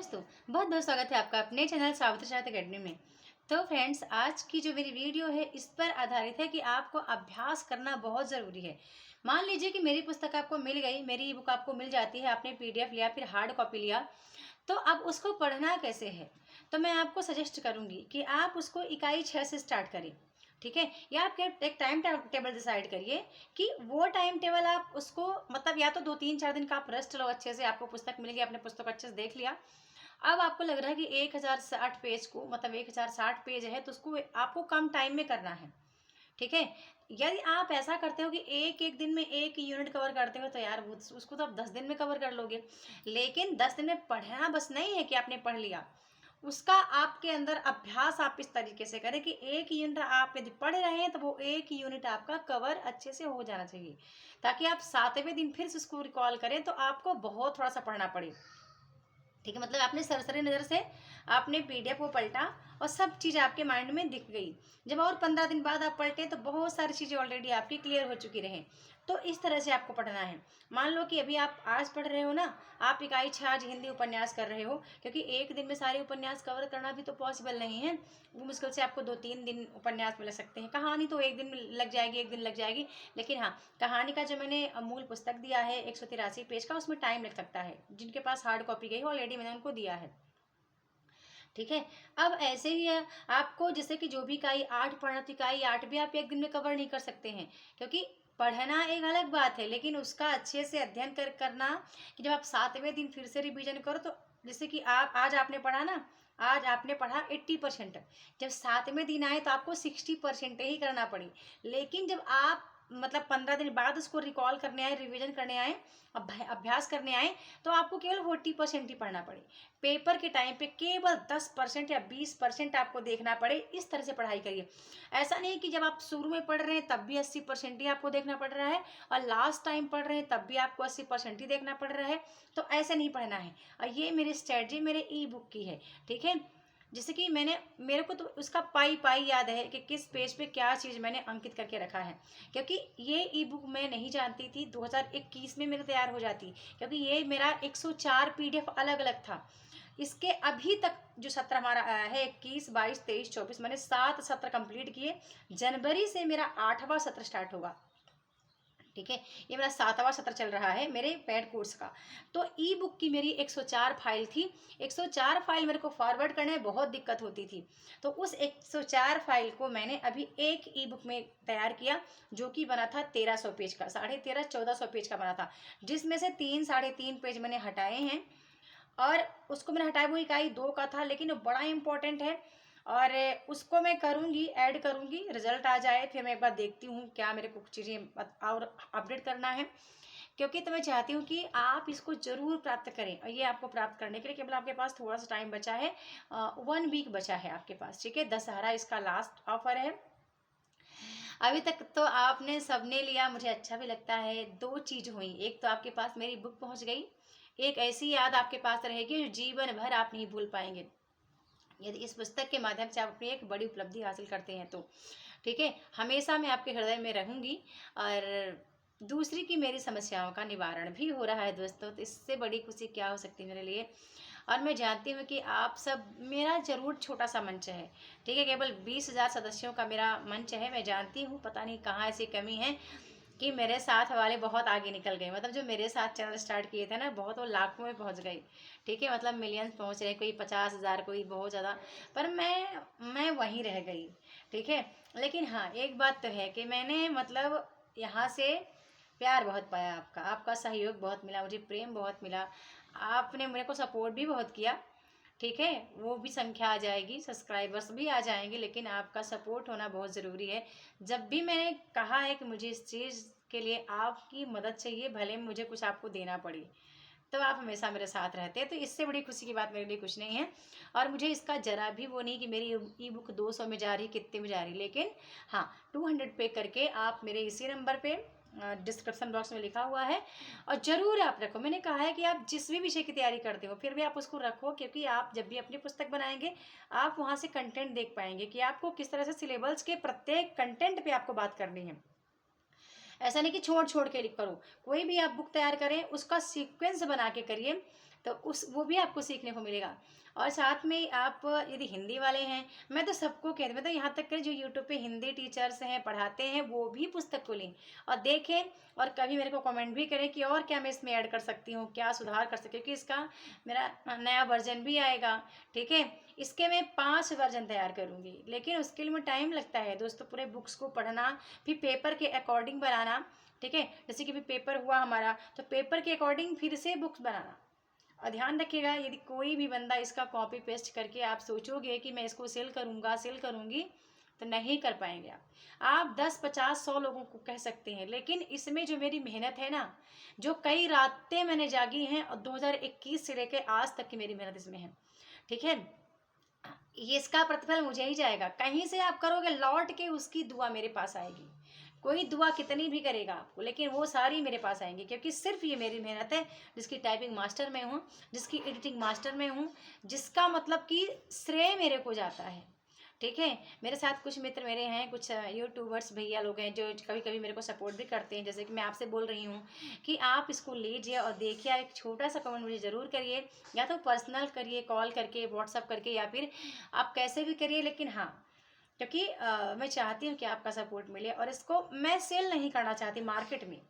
दोस्तों, बहुत बहुत स्वागत है आपका अपने चैनल सावित्री साहित्य अकेडमी में। तो फ्रेंड्स, आज की जो मेरी वीडियो है इस पर आधारित है कि आपको अभ्यास करना बहुत ज़रूरी है। मान लीजिए कि मेरी पुस्तक आपको मिल गई, मेरी ई बुक आपको मिल जाती है, आपने पीडीएफ लिया, फिर हार्ड कॉपी लिया, तो अब उसको पढ़ना कैसे है। तो मैं आपको सजेस्ट करूँगी कि आप उसको इकाई 6 से स्टार्ट करें। ठीक है, या आप एक टाइम टेबल डिसाइड करिए कि वो टाइम टेबल आप उसको मतलब या तो 2-3-4 दिन का आप रेस्ट लो अच्छे से। आपको पुस्तक मिल गई, आपने पुस्तक अच्छे से देख लिया, अब आपको लग रहा है कि 1060 पेज को मतलब 1060 पेज है तो उसको आपको कम टाइम में करना है। ठीक है, यदि आप ऐसा करते हो कि एक एक दिन में एक यूनिट कवर करते हो तो यार उसको तो आप 10 दिन में कवर कर लोगे। लेकिन 10 दिन में पढ़ना बस नहीं है कि आपने पढ़ लिया, उसका आपके अंदर अभ्यास आप इस तरीके से करें कि एक यूनिट आप यदि पढ़ रहे हैं तो वो एक यूनिट आपका कवर अच्छे से हो जाना चाहिए, ताकि आप 7वें दिन फिर से उसको रिकॉल करें तो आपको बहुत थोड़ा सा पढ़ना पड़े। ठीक है, मतलब आपने सरसरी नज़र से आपने पीडीएफ को पलटा और सब चीज़ आपके माइंड में दिख गई। जब और 15 दिन बाद आप पलटे तो बहुत सारी चीज़ें ऑलरेडी आपकी क्लियर हो चुकी रहें। तो इस तरह से आपको पढ़ना है। मान लो कि अभी आप आज पढ़ रहे हो ना, आप इकाई 6 आज हिंदी उपन्यास कर रहे हो, क्योंकि एक दिन में सारे उपन्यास कवर करना भी तो पॉसिबल नहीं है। वो मुश्किल से आपको 2-3 दिन उपन्यास में लग सकते हैं। कहानी तो एक दिन में लग जाएगी, एक दिन लग जाएगी। लेकिन हाँ, कहानी का जो मैंने मूल पुस्तक दिया है 183 पेज का, उसमें टाइम लग सकता है। जिनके पास हार्ड कॉपी गई ऑलरेडी मैंने उनको दिया है। ठीक है, अब ऐसे ही है आपको, जैसे कि जो भी इकाई 8 पढ़ना तो इकाई 8 भी आप एक दिन में कवर नहीं कर सकते हैं, क्योंकि पढ़ना एक अलग बात है लेकिन उसका अच्छे से अध्ययन करना कि जब आप 7वें दिन फिर से रिवीजन करो तो जैसे कि आप आज आपने पढ़ा ना, आज आपने पढ़ा 80%, जब 7वें दिन आए तो आपको 60% ही करना पड़ी। लेकिन जब आप मतलब 15 दिन बाद उसको रिकॉल करने आए, रिवीजन करने आए, अभ्यास करने आए, तो आपको केवल 40% ही पढ़ना पड़े। पेपर के टाइम पे केवल 10% या 20% आपको देखना पड़े। इस तरह से पढ़ाई करिए। ऐसा नहीं कि जब आप शुरू में पढ़ रहे हैं तब भी 80% ही आपको देखना पड़ रहा है और लास्ट टाइम पढ़ रहे हैं तब भी आपको 80% ही देखना पड़ रहा है। तो ऐसे नहीं पढ़ना है। और ये मेरी स्ट्रेटजी मेरे ई बुक की है। ठीक है, जैसे कि मेरे को तो उसका पाई पाई याद है कि किस पेज पे क्या चीज़ मैंने अंकित करके रखा है, क्योंकि ये ई बुक मैं नहीं जानती थी 2021 में मेरे तैयार हो जाती, क्योंकि ये मेरा 104 पीडीएफ अलग अलग था। इसके अभी तक जो सत्र हमारा आया है 21, 22, 23, 24, मैंने 7 सत्र कंप्लीट किए। जनवरी से मेरा 8वां सत्र स्टार्ट होगा। ठीक है, ये मेरा 7वां सत्र चल रहा है मेरे पेड कोर्स का। तो ई बुक की मेरी 104 फाइल थी। 104 फाइल मेरे को फॉरवर्ड करने में बहुत दिक्कत होती थी, तो उस 104 फाइल को मैंने अभी एक ई बुक में तैयार किया, जो कि बना था 1300 पेज का, 1350-1400 पेज का बना था, जिसमें से 3-3.5 पेज मैंने हटाए हैं। और उसको मैंने हटाया वो इकाई 2 का था, लेकिन वो बड़ा इंपॉर्टेंट है और उसको मैं करूँगी, ऐड करूँगी। रिजल्ट आ जाए फिर मैं एक बार देखती हूँ क्या मेरे को कुछ चीज़ें और अपडेट करना है, क्योंकि तो मैं चाहती हूँ कि आप इसको ज़रूर प्राप्त करें। और ये आपको प्राप्त करने के लिए केवल आपके पास थोड़ा सा टाइम बचा है, 1 वीक बचा है आपके पास। ठीक है, दशहरा इसका लास्ट ऑफर है। अभी तक तो आपने सबने लिया, मुझे अच्छा भी लगता है। 2 चीज़ हुई, एक तो आपके पास मेरी बुक पहुँच गई, एक ऐसी याद आपके पास रहेगी जो जीवन भर आप नहीं भूल पाएंगे, यदि इस पुस्तक के माध्यम से आप अपनी एक बड़ी उपलब्धि हासिल करते हैं तो। ठीक है, हमेशा मैं आपके हृदय में रहूँगी। और दूसरी की मेरी समस्याओं का निवारण भी हो रहा है दोस्तों, तो इससे बड़ी खुशी क्या हो सकती है मेरे लिए। और मैं जानती हूँ कि आप सब, मेरा ज़रूर छोटा सा मंच है। ठीक है, केवल 20,000 सदस्यों का मेरा मंच है। मैं जानती हूँ पता नहीं कहाँ ऐसी कमी है कि मेरे साथ वाले बहुत आगे निकल गए। मतलब जो मेरे साथ चैनल स्टार्ट किए थे ना, बहुत वो लाखों में पहुंच गई। ठीक है, मतलब मिलियंस पहुंच रहे, कोई 50,000, कोई बहुत ज़्यादा, पर मैं वहीं रह गई। ठीक है, लेकिन हाँ, एक बात तो है कि मैंने मतलब यहाँ से प्यार बहुत पाया, आपका सहयोग बहुत मिला, मुझे प्रेम बहुत मिला। आपने मेरे को सपोर्ट भी बहुत किया। ठीक है, वो भी संख्या आ जाएगी, सब्सक्राइबर्स भी आ जाएंगे, लेकिन आपका सपोर्ट होना बहुत ज़रूरी है। जब भी मैंने कहा है कि मुझे इस चीज़ के लिए आपकी मदद चाहिए, भले मुझे कुछ आपको देना पड़े, तो आप हमेशा मेरे साथ रहते हैं, तो इससे बड़ी खुशी की बात मेरे लिए कुछ नहीं है। और मुझे इसका ज़रा भी वो नहीं कि मेरी ई बुक 200 में जा रही, कितने में जा रही, लेकिन हाँ, 200 पे करके आप मेरे इसी नंबर पे डिस्क्रिप्शन बॉक्स में लिखा हुआ है, और ज़रूर आप रखो। मैंने कहा है कि आप जिस भी विषय की तैयारी करते हो फिर भी आप उसको रखो, क्योंकि आप जब भी अपनी पुस्तक बनाएंगे आप वहाँ से कंटेंट देख पाएंगे कि आपको किस तरह से सिलेबस के प्रत्येक कंटेंट पे आपको बात करनी है। ऐसा नहीं कि छोड़ छोड़ के लिख करो। कोई भी आप बुक तैयार करें उसका सीक्वेंस बना के करिए, तो उस वो भी आपको सीखने को मिलेगा। और साथ में आप यदि हिंदी वाले हैं, मैं तो सबको कहती हूँ, मैं तो यहाँ तक कि जो यूट्यूब पे हिंदी टीचर्स हैं पढ़ाते हैं वो भी पुस्तक को लें और देखें, और कभी मेरे को कमेंट भी करें कि और क्या मैं इसमें ऐड कर सकती हूँ, क्या सुधार कर सकती हूँ, क्योंकि इसका मेरा नया वर्जन भी आएगा। ठीक है, इसके मैं 5 वर्जन तैयार करूँगी, लेकिन उसके लिए में टाइम लगता है दोस्तों, पूरे बुक्स को पढ़ना, फिर पेपर के अकॉर्डिंग बनाना। ठीक है, जैसे कि भी पेपर हुआ हमारा, तो पेपर के अकॉर्डिंग फिर से बुक्स बनाना। और ध्यान रखिएगा, यदि कोई भी बंदा इसका कॉपी पेस्ट करके आप सोचोगे कि मैं इसको सेल करूँगा, सेल करूँगी, तो नहीं कर पाएंगे आप 10 50 100 लोगों को कह सकते हैं, लेकिन इसमें जो मेरी मेहनत है ना, जो कई रातें मैंने जागी हैं, और 2021 से लेकर आज तक की मेरी मेहनत इसमें है। ठीक है, ये इसका प्रतिफल मुझे ही जाएगा, कहीं से आप करोगे लौट के उसकी दुआ मेरे पास आएगी। कोई दुआ कितनी भी करेगा आपको, लेकिन वो सारी मेरे पास आएंगी, क्योंकि सिर्फ ये मेरी मेहनत है, जिसकी टाइपिंग मास्टर मैं हूँ, जिसकी एडिटिंग मास्टर मैं हूँ, जिसका मतलब कि श्रेय मेरे को जाता है। ठीक है, मेरे साथ कुछ मित्र मेरे हैं, कुछ यूट्यूबर्स भैया लोग हैं जो कभी कभी मेरे को सपोर्ट भी करते हैं, जैसे कि मैं आपसे बोल रही हूँ कि आप इसको लीजिए और देखिए, एक छोटा सा कमेंट मुझे ज़रूर करिए, या तो पर्सनल करिए, कॉल करके, व्हाट्सअप करके, या फिर आप कैसे भी करिए, लेकिन हाँ, क्योंकि मैं चाहती हूँ कि आपका सपोर्ट मिले, और इसको मैं सेल नहीं करना चाहती मार्केट में,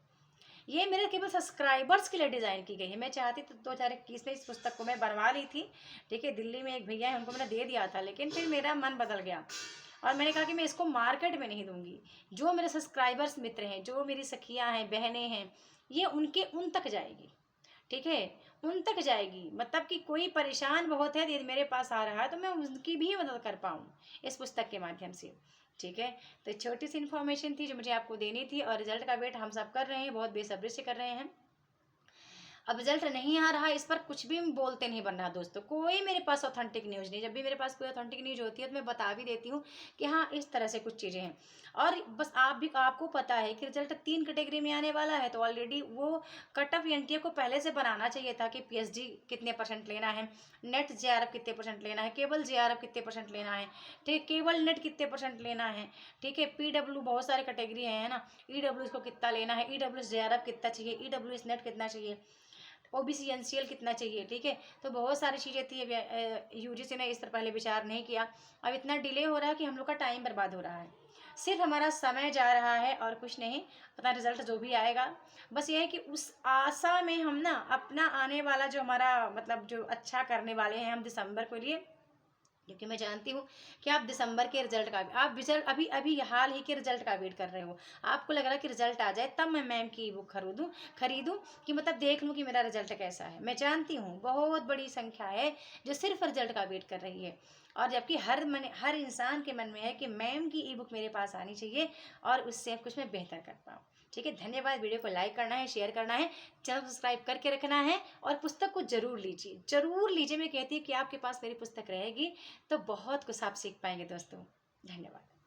ये मेरे केवल सब्सक्राइबर्स के लिए डिज़ाइन की गई है। मैं चाहती तो 2021 में इस पुस्तक को मैं बनवा ली थी। ठीक है, दिल्ली में एक भैया है, उनको मैंने दे दिया था, लेकिन फिर मेरा मन बदल गया और मैंने कहा कि मैं इसको मार्केट में नहीं दूंगी। जो मेरे सब्सक्राइबर्स मित्र हैं, जो मेरी सखियाँ हैं, बहनें हैं, ये उनके उन तक जाएगी। ठीक है, उन तक जाएगी, मतलब कि कोई परेशान बहुत है, यदि मेरे पास आ रहा है तो मैं उनकी भी मदद कर पाऊँ इस पुस्तक के माध्यम से। ठीक है, तो छोटी सी इन्फॉर्मेशन थी जो मुझे आपको देनी थी, और रिजल्ट का वेट हम सब कर रहे हैं, बहुत बेसब्री से कर रहे हैं। अब रिजल्ट नहीं आ रहा, इस पर कुछ भी बोलते नहीं बन रहा दोस्तों, कोई मेरे पास ऑथेंटिक न्यूज़ नहीं। जब भी मेरे पास कोई ऑथेंटिक न्यूज़ होती है तो मैं बता भी देती हूँ कि हाँ, इस तरह से कुछ चीज़ें हैं। और बस आपको पता है कि रिजल्ट 3 कैटेगरी में आने वाला है, तो ऑलरेडी वो कट ऑफ एनटीए को पहले से बनाना चाहिए था कि पीएचडी कितने परसेंट लेना है, नेट जेआरएफ कितने परसेंट लेना है, केवल जेआरएफ कितने परसेंट लेना है, ठीक है, केवल नेट कितने परसेंट लेना है। ठीक है, पीडब्ल्यू बहुत सारे कैटेगरी है ना, ईडब्ल्यू को कितना लेना है, ईडब्ल्यू जेआरएफ कितना चाहिए, ईडब्ल्यू नेट कितना चाहिए, ओबीसी एनसीएल कितना चाहिए। ठीक है, तो बहुत सारी चीज़ें थी, यूजीसी ने इस पर पहले विचार नहीं किया। अब इतना डिले हो रहा है कि हम लोग का टाइम बर्बाद हो रहा है, सिर्फ हमारा समय जा रहा है और कुछ नहीं। पता रिजल्ट जो भी आएगा, बस ये है कि उस आशा में हम ना अपना आने वाला जो हमारा मतलब जो अच्छा करने वाले हैं हम दिसंबर के लिए, क्योंकि मैं जानती हूँ कि आप दिसंबर के रिजल्ट का आप रिजल्ट अभी अभी हाल ही के रिजल्ट का वेट कर रहे हो। आपको लग रहा है कि रिजल्ट आ जाए तब मैं मैम की बुक खरीदूँ कि मतलब देख लूँ कि मेरा रिजल्ट कैसा है। मैं जानती हूँ बहुत बड़ी संख्या है जो सिर्फ रिजल्ट का वेट कर रही है, और जबकि हर इंसान के मन में है कि मैम की ई बुक मेरे पास आनी चाहिए और उससे कुछ मैं बेहतर कर पाऊँ। ठीक है, धन्यवाद। वीडियो को लाइक करना है, शेयर करना है, चैनल सब्सक्राइब करके रखना है, और पुस्तक को जरूर लीजिए, जरूर लीजिए। मैं कहती हूँ कि आपके पास मेरी पुस्तक रहेगी तो बहुत कुछ आप सीख पाएंगे दोस्तों। धन्यवाद।